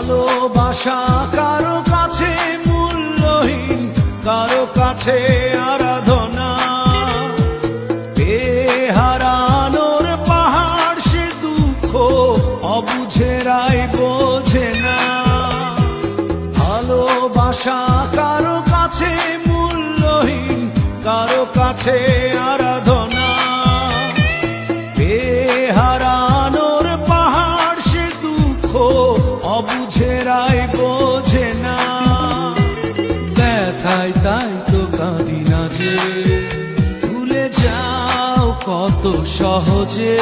ভালোবাসা কারো কাছে মূল্যহীন, কারো কাছে আরাধনা। হারানোর পাহাড় সে দুঃখ অবুঝেরাই বোঝে না। ভালোবাসা কারো কাছে মূল্যহীন, কারো কাছে আরাধনা। হারানোর পাহাড় সে দুঃখ অবুঝেরাই বোঝে না। ব্যথায় তাই তো কাঁদি না যে, ভুলে যাও কত সহজে।